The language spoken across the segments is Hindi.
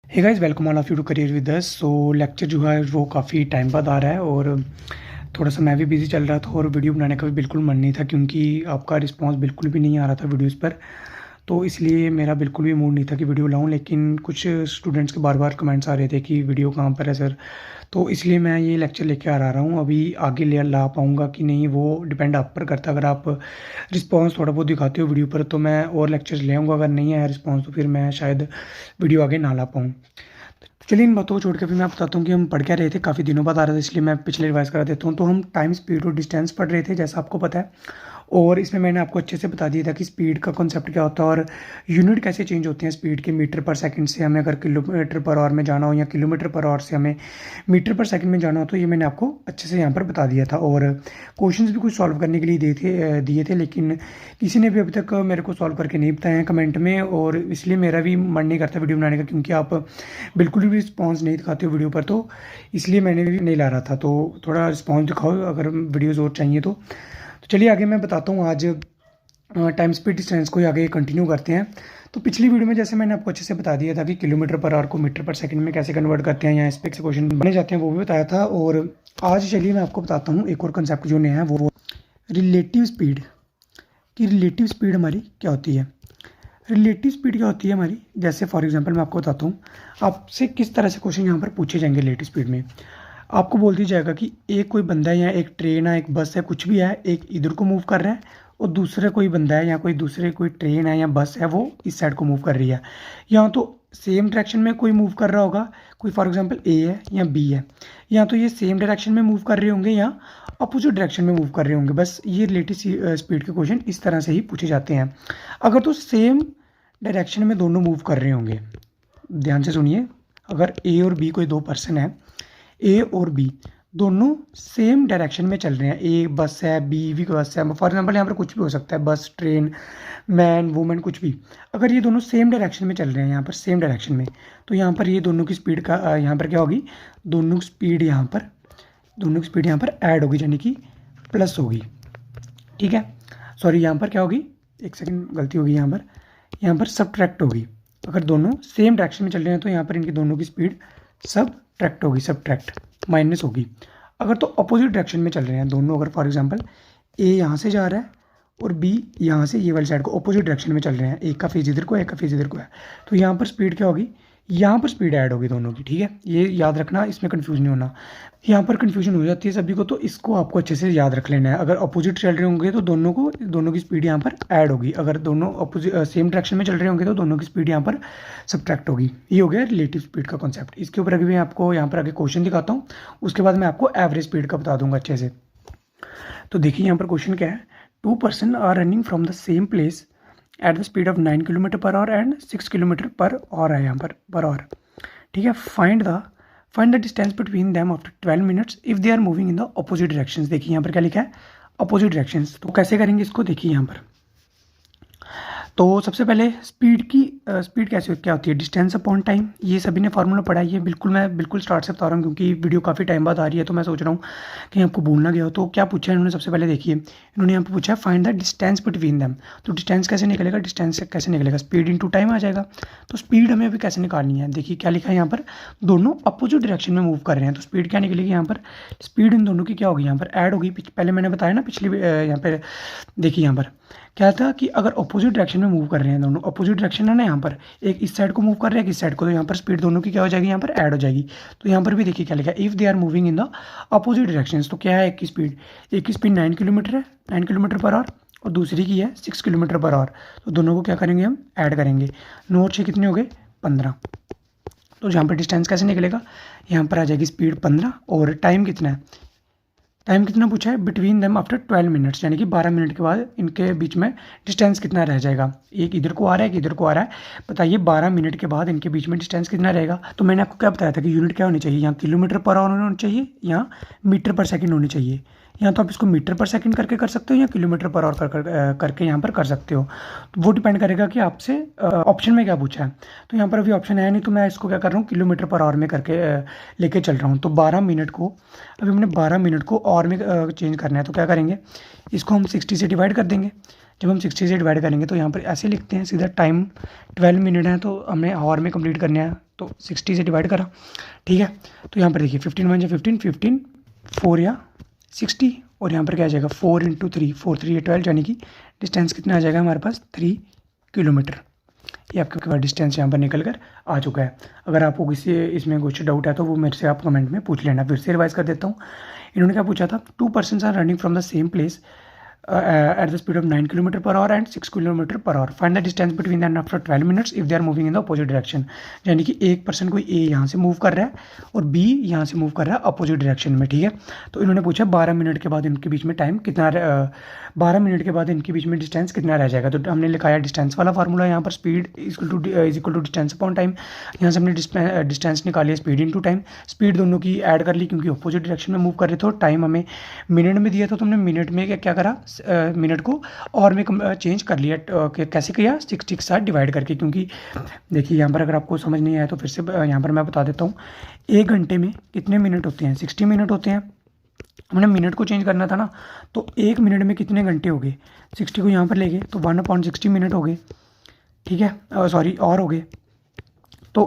Hey guys, welcome all of you to career with us. So lecture जो है वो काफ़ी टाइम बाद आ रहा है और थोड़ा सा मैं भी बिज़ी चल रहा था और वीडियो बनाने का भी बिल्कुल मन नहीं था क्योंकि आपका रिस्पांस बिल्कुल भी नहीं आ रहा था वीडियोस पर। तो इसलिए मेरा बिल्कुल भी मूड नहीं था कि वीडियो लाऊं, लेकिन कुछ स्टूडेंट्स के बार बार कमेंट्स आ रहे थे कि वीडियो कहाँ पर है सर। तो इसलिए मैं ये लेक्चर लेके आ रहा हूँ। अभी आगे ले ला पाऊँगा कि नहीं वो डिपेंड आप पर करता है। अगर आप रिस्पांस थोड़ा बहुत दिखाते हो वीडियो पर तो मैं और लेक्चर्स ले आऊँगा, अगर नहीं आया रिस्पांस तो फिर मैं शायद वीडियो आगे ना ला पाऊँ। चलिए इन बातों को छोड़ के फिर मैं बताता हूँ कि हम पढ़ क्या रहे थे। काफ़ी दिनों बाद आ रहा था इसलिए मैं पिछले रिवाइज करा देता हूँ। तो हम टाइम, स्पीड और डिस्टेंस पढ़ रहे थे जैसा आपको पता है, और इसमें मैंने आपको अच्छे से बता दिया था कि स्पीड का कॉन्सेप्ट क्या होता है और यूनिट कैसे चेंज होते हैं स्पीड के। मीटर पर सेकंड से हमें अगर किलोमीटर पर आवर में जाना हो या किलोमीटर पर आवर से हमें मीटर पर सेकंड में जाना हो, तो ये मैंने आपको अच्छे से यहाँ पर बता दिया था। और क्वेश्चंस भी कुछ सॉल्व करने के लिए दिए थे, लेकिन किसी ने भी अभी तक मेरे को सॉल्व करके नहीं बताया है कमेंट में, और इसलिए मेरा भी मन नहीं करता वीडियो बनाने का क्योंकि आप बिल्कुल भी रिस्पॉन्स नहीं दिखाते हो वीडियो पर। तो इसलिए मैंने भी नहीं ला रहा था। तो थोड़ा रिस्पॉन्स दिखाओ अगर वीडियोज़ और चाहिए तो चलिए आगे मैं बताता हूँ। आज टाइम स्पीड डिस्टेंस को ही आगे कंटिन्यू करते हैं। तो पिछली वीडियो में जैसे मैंने आपको अच्छे से बता दिया था कि किलोमीटर पर आवर को मीटर पर सेकंड में कैसे कन्वर्ट करते हैं या इस पे से क्वेश्चन बने जाते हैं, वो भी बताया था। और आज चलिए मैं आपको बताता हूँ एक और कंसेप्ट जो नया है, वो रिलेटिव स्पीड। कि रिलेटिव स्पीड हमारी क्या होती है। रिलेटिव स्पीड क्या होती है हमारी, जैसे फॉर एग्जांपल मैं आपको बताता हूँ आपसे किस तरह से क्वेश्चन यहाँ पर पूछे जाएंगे। रिलेटिव स्पीड में आपको बोल दिया जाएगा कि एक कोई बंदा है या एक ट्रेन है, एक बस है, कुछ भी है, एक इधर को मूव कर रहा है और दूसरा कोई बंदा है या कोई ट्रेन है या बस है वो इस साइड को मूव कर रही है। यहाँ तो सेम डायरेक्शन में कोई मूव कर रहा होगा, कोई फॉर एग्जांपल ए है या बी है, या तो ये सेम डायरेक्शन में मूव कर रहे होंगे या अपोजिट डायरेक्शन में मूव कर रहे होंगे। बस ये रिलेटिव स्पीड के क्वेश्चन इस तरह से ही पूछे जाते हैं। अगर तो सेम डायरेक्शन में दोनों मूव कर रहे होंगे, ध्यान से सुनिए, अगर ए और बी कोई दो पर्सन है, ए और बी दोनों सेम डायरेक्शन में चल रहे हैं, ए बस है बी भी बस है, फॉर एग्जांपल यहाँ पर कुछ भी हो सकता है, बस ट्रेन मैन वुमेन कुछ भी, अगर ये दोनों सेम डायरेक्शन में चल रहे हैं यहाँ पर सेम डायरेक्शन में, तो यहाँ पर ये दोनों की स्पीड का यहाँ पर क्या होगी, दोनों की स्पीड यहाँ पर ऐड होगी, यानी कि प्लस होगी। ठीक है, सॉरी यहाँ पर क्या होगी, एक सेकेंड गलती होगी, यहाँ पर सब्ट्रैक्ट होगी। अगर दोनों सेम डायरेक्शन में चल रहे हैं तो यहाँ पर इनकी दोनों की स्पीड सब्ट्रैक्ट होगी, सब्ट्रैक्ट माइनस होगी। अगर तो अपोजिट डायरेक्शन में चल रहे हैं दोनों, अगर फॉर एग्जांपल ए यहाँ से जा रहा है और बी यहाँ से ये वाली साइड को अपोजिट डायरेक्शन में चल रहे हैं, एक का फेज इधर को है, एक का फेज इधर को है, तो यहाँ पर स्पीड क्या होगी, यहाँ पर स्पीड ऐड होगी दोनों की। ठीक है, ये याद रखना, इसमें कन्फ्यूज नहीं होना। यहाँ पर कन्फ्यूजन हो जाती है सभी को, तो इसको आपको अच्छे से याद रख लेना है। अगर अपोजिट चल रहे होंगे तो दोनों की स्पीड यहाँ पर ऐड होगी, अगर दोनों अपोजिट सेम डायरेक्शन में चल रहे होंगे तो दोनों की स्पीड यहाँ पर सब्ट्रैक्ट होगी। ये हो गया रिलेटिव स्पीड का कॉन्सेप्ट। इसके ऊपर अभी मैं आपको यहाँ पर आगे क्वेश्चन दिखाता हूँ, उसके बाद मैं आपको एवरेज स्पीड का बता दूंगा अच्छे से। तो देखिए यहाँ पर क्वेश्चन क्या है, 2 person are running from the same place at the speed of 9 kilometre per hour and 6 kilometre per hour है यहाँ पर आवर। ठीक है, find the distance between them after 12 minutes if they are moving in the opposite directions. देखिए यहाँ पर क्या लिखा है, अपोजिट डायरेक्शंस। तो कैसे करेंगे इसको, देखिए यहाँ पर। तो सबसे पहले स्पीड क्या होती है, डिस्टेंस अपॉन टाइम। ये सभी ने फार्मूला पढ़ा है, ये मैं बिल्कुल स्टार्ट से बता रहा हूँ क्योंकि वीडियो काफ़ी टाइम बाद आ रही है, तो मैं सोच रहा हूँ कि आपको भूलना गया हो। तो क्या पूछा है इन्होंने, सबसे पहले देखिए इन्होंने यहाँ पर पूछा है find the distance between them. तो डिस्टेंस कैसे निकलेगा, स्पीड इंटू टाइम आ जाएगा। तो स्पीड हमें अभी कैसे निकालनी है, देखिए क्या लिखा है यहाँ पर, दोनों अपोजिट डायरेक्शन में मूव कर रहे हैं, तो स्पीड क्या निकलेगी यहाँ पर, स्पीड इन दोनों की क्या होगी, यहाँ पर ऐड होगी। पहले मैंने बताया ना पिछली, यहाँ पर देखिए यहाँ पर क्या था कि अगर अपोजिट डायरेक्शन में मूव कर रहे हैं दोनों, अपोजिट डायरेक्शन है ना, यहाँ पर एक इस साइड को मूव कर रहे हैं, एक इस साइड को, तो यहाँ पर स्पीड दोनों की क्या हो जाएगी, यहाँ पर ऐड हो जाएगी। तो यहाँ पर भी देखिए क्या लिखा है, if they are moving in the opposite direction. तो क्या है, एक की स्पीड 9 किलोमीटर है, 9 किलोमीटर पर आवर, और दूसरी की है 6 किलोमीटर पर आवर। तो दोनों को क्या करेंगे, हम ऐड करेंगे। 9 और 6 कितने हो गए, 15। तो यहाँ पर डिस्टेंस कैसे निकलेगा, यहाँ पर आ जाएगी स्पीड 15, और टाइम कितना पूछा है, बिटवीन देम आफ्टर 12 मिनट्स, यानी कि 12 मिनट के बाद इनके बीच में डिस्टेंस कितना रह जाएगा। एक इधर को आ रहा है, एक इधर को आ रहा है, बताइए 12 मिनट के बाद इनके बीच में डिस्टेंस कितना रहेगा। तो मैंने आपको क्या बताया था कि यूनिट क्या होनी चाहिए, यहाँ किलोमीटर पर आवर होनी चाहिए या मीटर पर सेकंड होनी चाहिए। या तो आप इसको मीटर पर सेकंड करके कर सकते हो या किलोमीटर पर आवर करके यहाँ पर कर सकते हो। तो वो डिपेंड करेगा कि आपसे ऑप्शन में क्या पूछा है। तो यहाँ पर अभी ऑप्शन है नहीं, तो मैं इसको क्या कर रहा हूँ, किलोमीटर पर आवर में करके लेके चल रहा हूँ। तो 12 मिनट को, अभी हमने 12 मिनट को आवर में चेंज करना है, तो क्या करेंगे, इसको हम 60 से डिवाइड कर देंगे, जब हम 60 से डिवाइड करेंगे तो यहाँ पर ऐसे लिखते हैं सीधा, टाइम 12 मिनट है तो हमने आवर में कंप्लीट करना है, तो 60 से डिवाइड करा, ठीक है। तो यहाँ पर देखिए 15 1 15, 15 4 या 60, और यहाँ पर क्या आ जाएगा 4 × 3, 4 3 12, यानी कि डिस्टेंस कितना आ जाएगा हमारे पास 3 किलोमीटर। ये आपके पास डिस्टेंस यहाँ पर निकल कर आ चुका है। अगर आपको किसी इसमें कुछ डाउट है तो वो मेरे से आप कमेंट में पूछ लेना। फिर से रिवाइज कर देता हूँ। इन्होंने क्या पूछा था, 2 persons are running from the same place at the speed of 9 km/h and 6 km/h. Find the distance between them after 12 minutes if they are moving in the opposite direction. यानी कि एक पर्सन कोई ए यहाँ से मूव कर रहा है और बी यहाँ से मूव कर रहा है अपोजिट डायरेक्शन में, ठीक है। तो इन्होंने पूछा 12 मिनट के बाद इनके बीच में टाइम कितना, 12 मिनट के बाद इनके बीच में डिस्टेंस कितना रह जाएगा। तो हमने लिखाया डिस्टेंस वाला फार्मूला यहाँ पर, speed is equal to distance upon time. यहाँ से हमने डिस्टेंस निकाली है स्पीड इनटू टाइम, स्पीड दोनों की ऐड कर ली क्योंकि अपोजिट डायरेक्शन में मूव कर रहे थे। टाइम हमें मिनट में दिया था तो हमने मिनट में क्या करा, मिनट को और में चेंज कर लिया। कैसे किया, 60 के साथ डिवाइड करके, क्योंकि देखिए यहाँ पर अगर आपको समझ नहीं आया तो फिर से यहाँ पर मैं बता देता हूँ। एक घंटे में कितने मिनट होते हैं, 60 मिनट होते हैं। हमने मिनट को चेंज करना था ना, तो एक मिनट में कितने घंटे हो गए, 60 को यहाँ पर ले गए तो 1/60 मिनट हो गए, ठीक है, सॉरी और हो गए। तो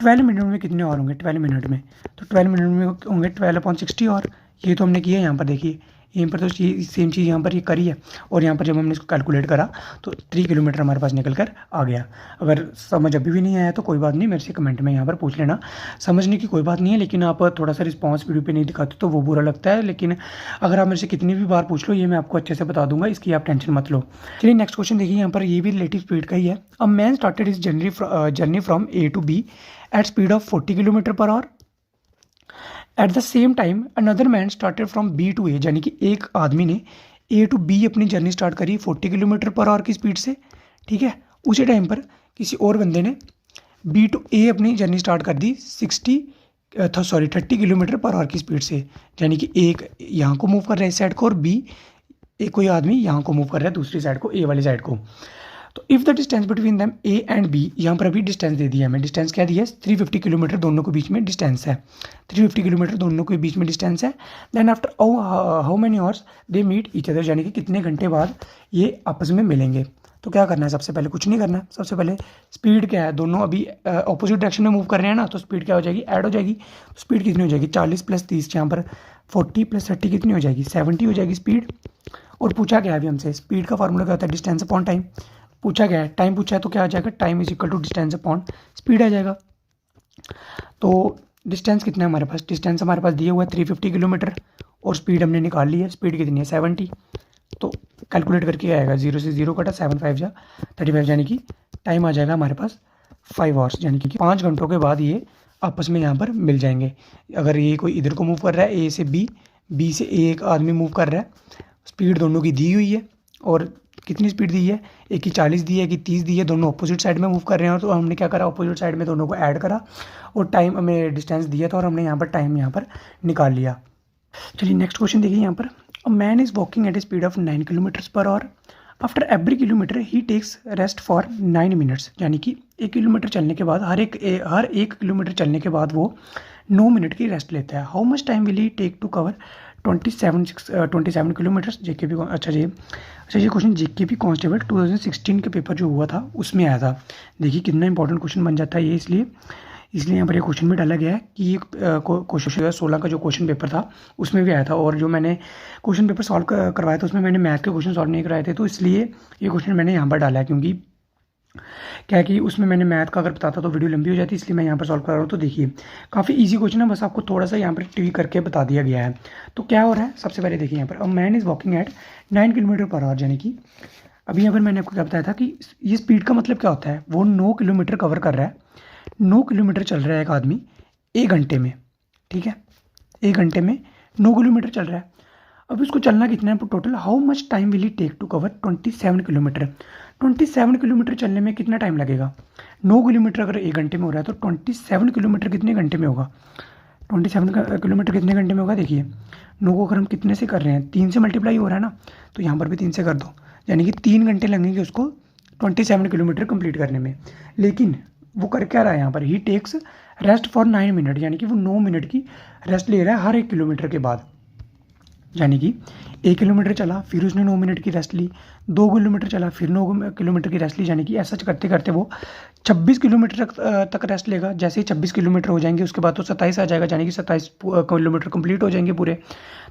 12 मिनट में कितने और होंगे, 12 मिनट में, तो 12 मिनट में होंगे 12/60 और। ये तो हमने किया यहाँ पर, देखिए यहीं पर तो सेम चीज़ यहाँ पर ये करी है, और यहाँ पर जब हमने इसको कैलकुलेट करा तो 3 किलोमीटर हमारे पास निकल कर आ गया। अगर समझ अभी भी नहीं आया तो कोई बात नहीं, मेरे से कमेंट में यहाँ पर पूछ लेना। समझने की कोई बात नहीं है, लेकिन आप थोड़ा सा रिस्पॉन्स वीडियो पे नहीं दिखाते तो वो बुरा लगता है। लेकिन अगर आप मेरे से कितनी भी बार पूछ लो, ये मैं आपको अच्छे से बता दूंगा, इसकी आप टेंशन मत लो। चलिए नेक्स्ट क्वेश्चन देखिए, यहाँ पर ये भी रिलेटिव स्पीड का ही है। A man started his journey from A to B at speed of 40 km/h. At the same time another man started from B to A, यानी कि एक आदमी ने A to B अपनी जर्नी स्टार्ट करी 40 km/h की स्पीड से, ठीक है। उसी टाइम पर किसी और बंदे ने B to A अपनी जर्नी स्टार्ट कर दी 30 km/h की स्पीड से, यानी कि एक यहाँ को मूव कर रहा है इस साइड को, और B एक कोई आदमी यहाँ को मूव कर रहा है दूसरी साइड को, A वाली साइड को। तो if the distance between them A and B, यहाँ पर अभी डिस्टेंस दे दिया हमें, डिस्टेंस क्या दिया है, 350 किलोमीटर दोनों के बीच में डिस्टेंस है, 350 किलोमीटर दोनों के बीच में डिस्टेंस है। Then after how many hours they meet each other, यानी कि कितने घंटे बाद ये आपस में मिलेंगे। तो क्या करना है, सबसे पहले कुछ नहीं करना है, सबसे पहले स्पीड क्या है, दोनों अभी अपोजिट डायरेक्शन में मूव कर रहे हैं ना, तो स्पीड क्या हो जाएगी, ऐड हो जाएगी। तो स्पीड कितनी हो जाएगी, 40 + 30, यहाँ पर 40 + 30 कितनी हो जाएगी, 70 हो जाएगी स्पीड। और पूछा क्या है अभी हमसे, स्पीड का फार्मूला क्या होता है, डिस्टेंस अपॉन टाइम। पूछा क्या है, टाइम पूछा है, तो क्या आ जाएगा, time is equal to distance upon speed आ जाएगा। तो डिस्टेंस कितना है हमारे पास, डिस्टेंस हमारे पास दिया हुआ है 350 किलोमीटर, और स्पीड हमने निकाल ली है, स्पीड कितनी है 70। तो कैलकुलेट करके आएगा, 0 से 0 कटा, 7 5 जा 35, यानी कि टाइम आ जाएगा हमारे पास 5 आवर्स, यानी कि 5 घंटों के बाद ये आपस में यहाँ पर मिल जाएंगे। अगर ये कोई इधर को मूव कर रहा है A से B से A एक आदमी मूव कर रहा है, स्पीड दोनों की दी हुई है, और कितनी स्पीड दी है, एक की 40 दी है, एक की 30 दी है, दोनों अपोजिट साइड में मूव कर रहे हैं। तो हमने क्या करा, अपोजिट साइड में दोनों को ऐड करा, और टाइम हमें डिस्टेंस दिया था और हमने यहाँ पर टाइम यहाँ पर निकाल लिया। चलिए नेक्स्ट क्वेश्चन देखिए यहाँ पर, a man is walking at a speed of 9 km/h. After every kilometre he takes rest for 9 minutes, यानी कि 1 किलोमीटर चलने के बाद हर एक किलोमीटर चलने के बाद वो 9 मिनट की रेस्ट लेता है। How much time will he take to cover 27 kilometres. ये क्वेश्चन JKP कांस्टेबल 2016 के पेपर जो हुआ था उसमें आया था। देखिए कितना इंपॉर्टेंट क्वेश्चन बन जाता है ये, इसलिए यहाँ पर ये क्वेश्चन भी डाला गया है कि ये क्वेश्चन 2016 का जो क्वेश्चन पेपर था उसमें भी आया था, और जो मैंने क्वेश्चन पेपर सॉल्व करवाया था उसमें मैंने मैथ के क्वेश्चन सॉल्व नहीं कराए थे, तो इसलिए ये क्वेश्चन मैंने यहाँ पर डाला है। क्योंकि क्या है कि उसमें मैंने मैथ का अगर बताता तो वीडियो लंबी हो जाती, इसलिए मैं यहाँ पर सॉल्व कर रहा हूँ। तो देखिए काफ़ी इजी क्वेश्चन है, बस आपको थोड़ा सा यहाँ पर टीवी करके बता दिया गया है। तो क्या हो रहा है, सबसे पहले देखिए यहाँ पर, a man is walking at 9 km/h, यानी कि अभी यहाँ पर मैंने आपको क्या बताया था कि ये स्पीड का मतलब क्या होता है, वो 9 किलोमीटर कवर कर रहा है, 9 किलोमीटर चल रहा है एक आदमी 1 घंटे में, ठीक है, 1 घंटे में 9 किलोमीटर चल रहा है। अब इसको चलना कितना है total, how much time will he take to cover 27 kilometre. 27 kilometre चलने में कितना टाइम लगेगा, 9 किलोमीटर अगर 1 घंटे में हो रहा है तो 27 किलोमीटर कितने घंटे में होगा, 27 किलोमीटर कितने घंटे में होगा। देखिए 9 को अगर हम कितने से कर रहे हैं, 3 से मल्टीप्लाई हो रहा है ना, तो यहाँ पर भी 3 से कर दो, यानी कि 3 घंटे लगेंगे उसको 27 किलोमीटर कंप्लीट करने में। लेकिन वो कर क्या रहा है यहाँ पर, ही टेक्स रेस्ट फॉर 9 मिनट, यानी कि वो 9 मिनट की रेस्ट ले रहा है हर 1 किलोमीटर के बाद। यानी कि 1 किलोमीटर चला, फिर उसने 9 मिनट की रेस्ट ली, 2 किलोमीटर चला, फिर 9 किलोमीटर की रेस्ट ली, यानी कि ऐसा करते करते वो 26 किलोमीटर तक रेस्ट लेगा। जैसे ही 26 किलोमीटर हो जाएंगे उसके बाद तो 27 आ जाएगा, यानी कि 27 किलोमीटर कंप्लीट हो जाएंगे पूरे।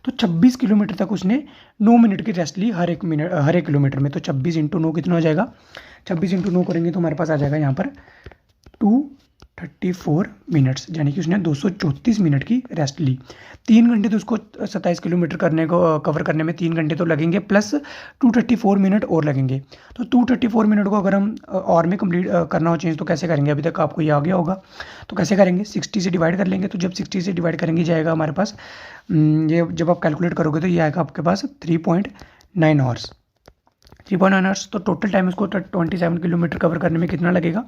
तो 26 किलोमीटर तक उसने 9 मिनट की रेस्ट ली हर एक किलोमीटर में। तो 26 इंटू 9 कितना हो जाएगा, 26 इंटू 9 करेंगे तो हमारे पास आ जाएगा यहाँ पर 234 मिनट्स, यानी कि उसने 234 मिनट की रेस्ट ली। 3 घंटे तो उसको 27 किलोमीटर कवर करने में 3 घंटे तो लगेंगे, प्लस 234 मिनट और लगेंगे। तो 234 मिनट को अगर हम और में कंप्लीट करना हो चेंज तो कैसे करेंगे, अभी तक आपको ये आ गया होगा। तो कैसे करेंगे, 60 से डिवाइड कर लेंगे। तो जब 60 से डिवाइड करेंगे जाएगा हमारे पास ये जब आप कैलकुलेट करोगे तो ये आएगा आपके पास 3.9 आवर्स। 3.9 आवर्स। तो टोटल टाइम उसको 27 किलोमीटर कवर करने में कितना लगेगा,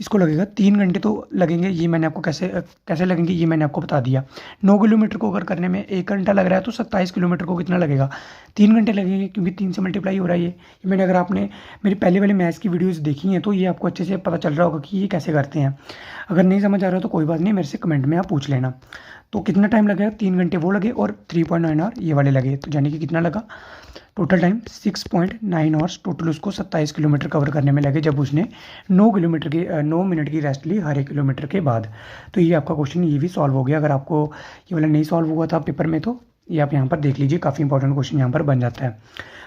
इसको लगेगा 3 घंटे तो लगेंगे। ये मैंने आपको कैसे लगेंगे ये मैंने आपको बता दिया। 9 किलोमीटर को कवर करने में 1 घंटा लग रहा है तो 27 किलोमीटर को कितना लगेगा, 3 घंटे लगेंगे, क्योंकि 3 से मल्टीप्लाई हो रहा है ये मैंने, अगर आपने मेरी पहले वाली मैथ्स की वीडियोस देखी हैं तो ये आपको अच्छे से पता चल रहा होगा कि ये कैसे करते हैं। अगर नहीं समझ आ रहा तो कोई बात नहीं, मेरे से कमेंट में आप पूछ लेना। तो कितना टाइम लगेगा, 3 घंटे वो लगे और 3.9 आवर ये वाले लगे। तो यानी कि कितना लगा, टोटल टाइम 6.9 आवर्स टोटल उसको 27 किलोमीटर कवर करने में लगे, जब उसने 9 मिनट की रेस्ट ली हर 1 किलोमीटर के बाद। तो ये आपका क्वेश्चन ये भी सॉल्व हो गया। अगर आपको ये वाला नहीं सॉल्व हुआ था पेपर में तो ये आप यहाँ पर देख लीजिए, काफ़ी इंपॉर्टेंट क्वेश्चन यहाँ पर बन जाता है।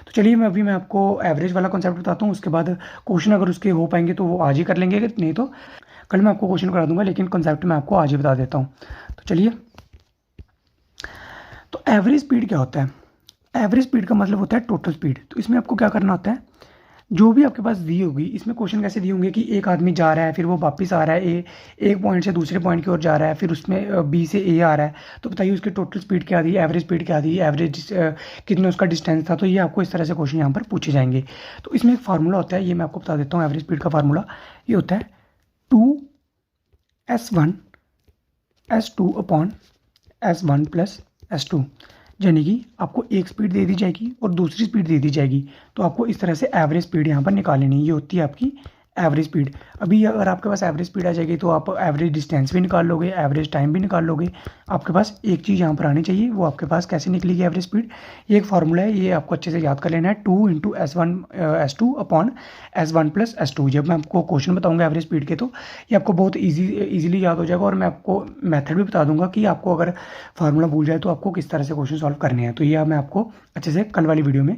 तो चलिए मैं आपको एवरेज वाला कॉन्सेप्ट बताता हूँ, उसके बाद क्वेश्चन अगर उसके हो पाएंगे तो वो आज ही कर लेंगे, नहीं तो कल मैं आपको क्वेश्चन करा दूंगा, लेकिन कॉन्सेप्ट मैं आपको आज ही बता देता हूँ। तो चलिए, तो एवरेज स्पीड क्या होता है, एवरेज स्पीड का मतलब होता है टोटल स्पीड। तो इसमें आपको क्या करना होता है, जो भी आपके पास दी होगी, इसमें क्वेश्चन कैसे दिए होंगे कि एक आदमी जा रहा है, फिर वो वापस आ रहा है, एक पॉइंट से दूसरे पॉइंट की ओर जा रहा है, फिर उसमें बी से ए आ रहा है, तो बताइए उसकी टोटल स्पीड क्या दी, एवरेज स्पीड क्या दी, एवरेज कितना उसका डिस्टेंस था। तो ये आपको इस तरह से क्वेश्चन यहाँ पर पूछे जाएंगे। तो इसमें एक फार्मूला होता है, ये मैं आपको बता देता हूँ। एवरेज स्पीड का फार्मूला ये होता है 2s1 upon s1 plus s2, यानी कि आपको एक स्पीड दे दी जाएगी और दूसरी स्पीड दे दी जाएगी। तो आपको इस तरह से एवरेज स्पीड यहाँ पर निकालनी है। ये होती है आपकी एवरेज स्पीड। अभी अगर आपके पास एवरेज स्पीड आ जाएगी तो आप एवरेज डिस्टेंस भी निकाल लोगे, एवरेज टाइम भी निकाल लोगे। आपके पास एक चीज़ यहाँ पर आनी चाहिए, वो आपके पास कैसे निकलेगी एवरेज स्पीड, ये एक फार्मूला है, ये आपको अच्छे से याद कर लेना है। 2 into S2 upon S1 plus S2। जब मैं आपको क्वेश्चन बताऊंगा एवरेज स्पीड के तो ये आपको बहुत ईजिली याद हो जाएगा, और मैं आपको मेथड भी बता दूंगा कि आपको अगर फार्मूला भूल जाए तो आपको किस तरह से क्वेश्चन सॉल्व करने हैं। तो ये मैं आपको अच्छे से कल वाली वीडियो में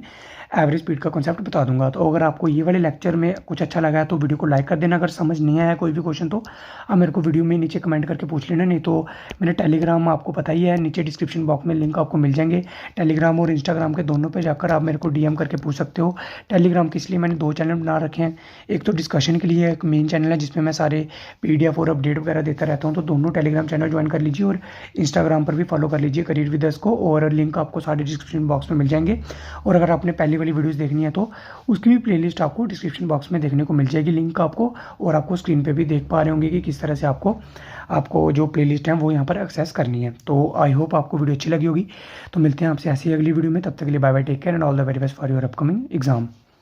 एवरेज स्पीड का कॉन्सेप्ट बता दूंगा। तो अगर आपको ये वाले लेक्चर में कुछ अच्छा लगा है तो वीडियो को लाइक कर देना। अगर समझ नहीं आया कोई भी क्वेश्चन तो आप मेरे को वीडियो में नीचे कमेंट करके पूछ लेना, नहीं तो मेरे टेलीग्राम आपको पता ही है, नीचे डिस्क्रिप्शन बॉक्स में लिंक आपको मिल जाएंगे। टेलीग्राम और इंस्टाग्राम के दोनों पे जाकर आप मेरे को डीएम करके पूछ सकते हो। टेलीग्राम के इसलिए मैंने 2 चैनल बना रखे हैं, एक तो डिस्कशन के लिए एक मेन चैनल है जिसमें मैं सारे PDF और अपडेट वगैरह देता रहता हूँ, तो दोनों टेलीग्राम चैनल ज्वाइन कर लीजिए, और इंस्टाग्राम पर भी फॉलो कर लीजिए करियर विद अस को, और लिंक आपको सारे डिस्क्रिप्शन बॉक्स में मिल जाएंगे। और अगर आपने पहली वाली वीडियोज़ देखनी है तो उसकी भी प्लेलिस्ट आपको डिस्क्रिप्शन बॉक्स में देखने को मिल जाएगी, लिंक आपको, और आपको स्क्रीन पे भी देख पा रहे होंगे कि किस तरह से आपको जो प्लेलिस्ट है वो यहाँ पर एक्सेस करनी है। तो आई होप आपको वीडियो अच्छी लगी होगी। तो मिलते हैं आपसे ऐसी अगली वीडियो में, तब तक के लिए bye bye, take care and all the very best for your upcoming exam.